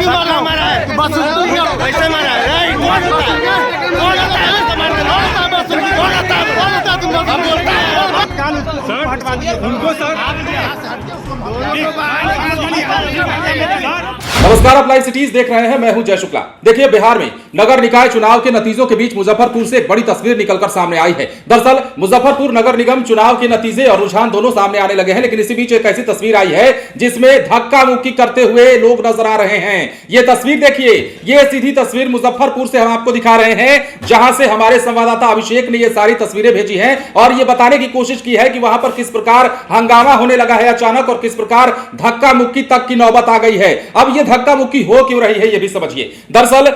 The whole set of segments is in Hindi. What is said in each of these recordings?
क्यों मारा हमारा है? कैसे मारा है? कौन होता है? कौन होता है? उनको सर नमस्कार, आप लाइव सिटीज देख रहे हैं। मैं हूं जय शुक्ला। देखिए, बिहार में नगर निकाय चुनाव के नतीजों के बीच मुजफ्फरपुर से एक बड़ी तस्वीर निकलकर सामने आई है। दरअसल मुजफ्फरपुर नगर निगम चुनाव के नतीजे और रुझान दोनों सामने आने लगे हैं, लेकिन इसी बीच एक ऐसी तस्वीर आई है जिसमें धक्का मुक्की करते हुए लोग नजर आ रहे हैं। यह तस्वीर देखिए, यह सीधी तस्वीर मुजफ्फरपुर से हम आपको दिखा रहे हैं, जहां से हमारे संवाददाता अभिषेक ने यह सारी तस्वीरें भेजी हैं और यह बताने की कोशिश की है कि वहां पर किस प्रकार हंगामा होने लगा है अचानक और किस प्रकार धक्का मुक्की तक की नौबत आ गई है। अब यह धक्का मुक्की हो क्यों रही है, यह भी समझिए। दरअसल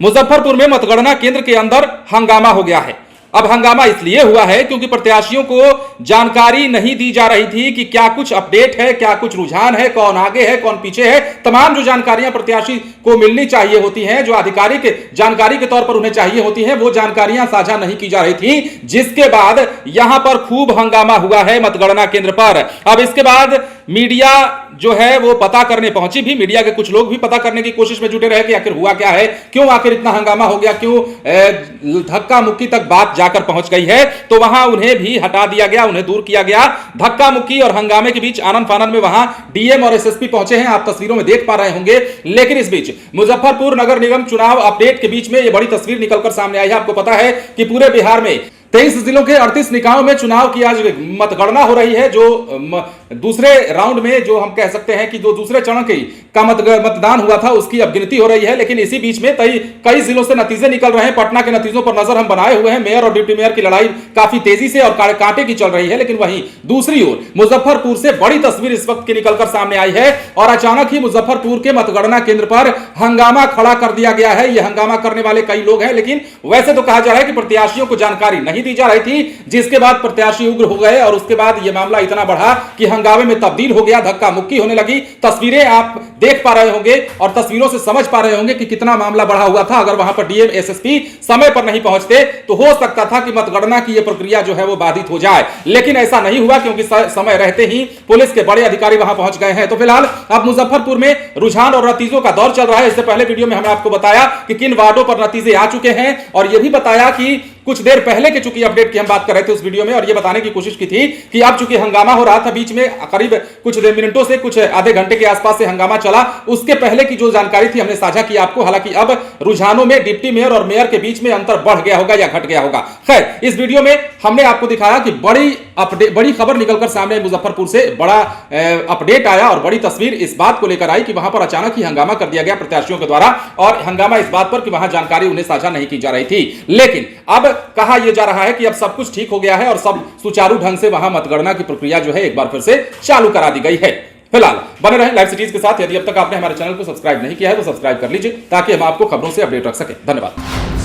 मुजफ्फरपुर में मतगणना केंद्र के अंदर हंगामा हो गया है। अब हंगामा इसलिए हुआ है क्योंकि प्रत्याशियों को जानकारी नहीं दी जा रही थी कि क्या कुछ अपडेट है, क्या कुछ रुझान है, कौन आगे है, कौन पीछे है। तमाम जो जानकारियां प्रत्याशी को मिलनी चाहिए होती हैं, जो आधिकारिक जानकारी के तौर पर उन्हें चाहिए होती हैं, वो जानकारियां साझा नहीं की जा रही थी, जिसके बाद यहां पर खूब हंगामा हुआ है मतगणना केंद्र पर। अब इसके बाद मीडिया जो है वो पता करने पहुंची भी, मीडिया के कुछ लोग भी पता करने की कोशिश में जुटे रहे कि आखिर हुआ क्या है, क्यों आखिर इतना हंगामा हो गया, क्यों धक्का मुक्की तक बात जाकर पहुंच गई है। तो वहां उन्हें भी हटा दिया गया, उन्हें दूर किया गया। धक्का मुक्की और हंगामे के बीच आनन फानन में वहां डीएम और एसएसपी पहुंचे हैं, आप तस्वीरों में देख पा रहे होंगे। लेकिन इस बीच मुजफ्फरपुर नगर निगम चुनाव अपडेट के बीच में यह बड़ी तस्वीर निकलकर सामने आई है। आपको पता है कि पूरे बिहार में 23 जिलों के 38 निकायों में चुनाव की आज मतगणना हो रही है, जो दूसरे राउंड में, जो हम कह सकते हैं कि जो दूसरे चरण का मतदान हुआ था, उसकी अब गिनती हो रही है। लेकिन इसी बीच में कई जिलों से नतीजे निकल रहे हैं। पटना के नतीजों पर नजर हम बनाए हुए हैं। मेयर और डिप्टी मेयर की लड़ाई काफी तेजी से और कांटे की चल रही है। लेकिन वहीं दूसरी ओर मुजफ्फरपुर से बड़ी तस्वीर इस वक्त की निकलकर सामने आई है और अचानक ही मुजफ्फरपुर के मतगणना केंद्र पर हंगामा खड़ा कर दिया गया है। यह हंगामा करने वाले कई लोग हैं, लेकिन वैसे तो कहा जा रहा है कि प्रत्याशियों को जानकारी नहीं दी जा रही थी, जिसके बाद प्रत्याशी उग्र हो गए और उसके बाद यह मामला इतना बढ़ा कि हंगामे में तब्दील हो गया, धक्का मुक्की होने लगी। तस्वीरें आप देख पा रहे होंगे और तस्वीरों से समझ पा रहे होंगे कि कितना मामला बढ़ा हुआ था। अगर वहां पर डीएम एसएसपी समय पर नहीं पहुंचते तो हो सकता था कि मतगणना की यह प्रक्रिया जो है वो बाधित हो जाए, लेकिन ऐसा नहीं हुआ क्योंकि समय रहते ही पुलिस के बड़े अधिकारी वहां पहुंच गए हैं। तो फिलहाल अब मुजफ्फरपुर में रुझान और नतीजों का दौर चल रहा है। इससे पहले वीडियो में हमने आपको बताया कि किन वार्डों पर नतीजे आ चुके हैं और यह भी बताया कि कुछ देर पहले के चूंकि अपडेट की हम बात कर रहे थे उस वीडियो में, और ये बताने की कोशिश की थी कि अब चूंकि हंगामा हो रहा था, बीच में करीब कुछ मिनटों से कुछ आधे घंटे के आसपास से हंगामा चला, उसके पहले की जो जानकारी थी हमने साझा की आपको। हालांकि अब रुझानों में डिप्टी मेयर और मेयर के बीच में अंतर बढ़ गया होगा या घट गया होगा। खैर, इस वीडियो में हमने आपको दिखाया कि बड़ी खबर निकलकर सामने मुजफ्फरपुर से बड़ा अपडेट आया और बड़ी तस्वीर इस बात को लेकर आई कि वहां पर अचानक ही हंगामा कर दिया गया प्रत्याशियों के द्वारा, और हंगामा इस बात पर कि वहां जानकारी उन्हें साझा नहीं की जा रही थी। लेकिन अब कहा यह जा रहा है कि अब सब कुछ ठीक हो गया है और सब सुचारू ढंग से वहां मतगणना की प्रक्रिया जो है एक बार फिर से चालू करा दी गई है। फिलहाल बने रहें लाइव सिटीज के साथ। यदि अब तक आपने हमारे चैनल को सब्सक्राइब नहीं किया है तो सब्सक्राइब कर लीजिए ताकि हम आपको खबरों से अपडेट रख सके। धन्यवाद।